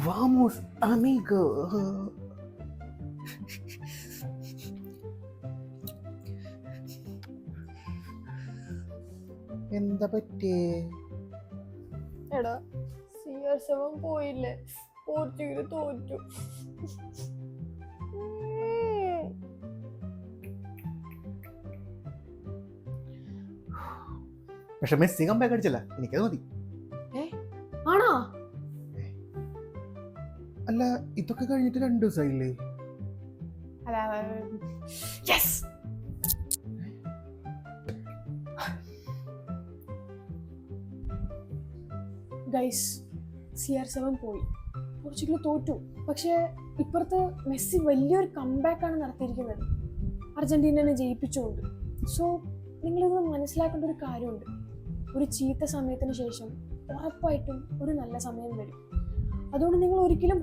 Vamos, amigo. എന്താ പറ്റിയേ? എടാ CR7 പോയില്ലേ, പോർച്ചുഗൽ തോറ്റു. പക്ഷെ മെസ്സി കംബാക്ക് അടിച്ചല്ല, എനിക്കത് മതി. ആണോ? അല്ല, ഇതൊക്കെ കഴിഞ്ഞിട്ട് 2 ദിവസമായില്ലേ? ഗൈസ്, CR7 പോയി, പോർച്ചുഗൽ തോറ്റു. പക്ഷേ ഇപ്പുറത്ത് മെസ്സി വലിയൊരു കംബാക്കാണ് നടത്തിയിരിക്കുന്നത്, അർജന്റീനനെ ജയിപ്പിച്ചുകൊണ്ട്. സോ നിങ്ങളിത് മനസ്സിലാക്കേണ്ട ഒരു കാര്യമുണ്ട്, ഒരു ചീത്ത സമയത്തിന് ശേഷം ഉറപ്പായിട്ടും ഒരു നല്ല സമയം വരും. അതുകൊണ്ട് നിങ്ങൾ ഒരിക്കലും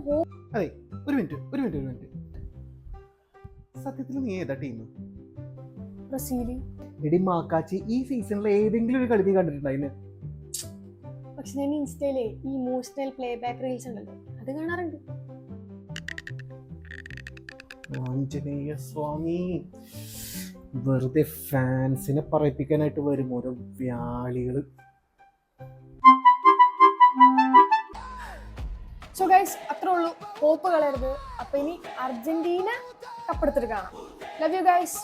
അതെ, ഒരു മിനിറ്റ്. സത്യത്തിൽ നീ ഏതാ ടീം? ബ്രസീൽ. എടി മാക്കാച്ചി, ഈ സീസണിൽ ഏതെങ്കിലും ഒരു കളി നീ കണ്ടിട്ടുണ്ടായിന്? പക്ഷെ ഞാൻ ഇൻസ്റ്റയിലെ ഈ ഇമോഷണൽ പ്ലേ ബാക്ക് റീൽസ് ഉണ്ടല്ലോ, അത് കാണാറുണ്ട്. ആഞ്ജനേയ സ്വാമി, വെറുതെ ഫാൻസിനെ പറയിപ്പിക്കാനായിട്ട് വരും ഓരോ വ്യാളികള്. സോ ഗൈസ്, അത്രേ ഉള്ളൂ. ഹോപ്പ് കളയരുത്. അപ്പൊ ഇനി അർജന്റീന കപ്പെടുത്തിട്ട് കാണാം. Love you guys.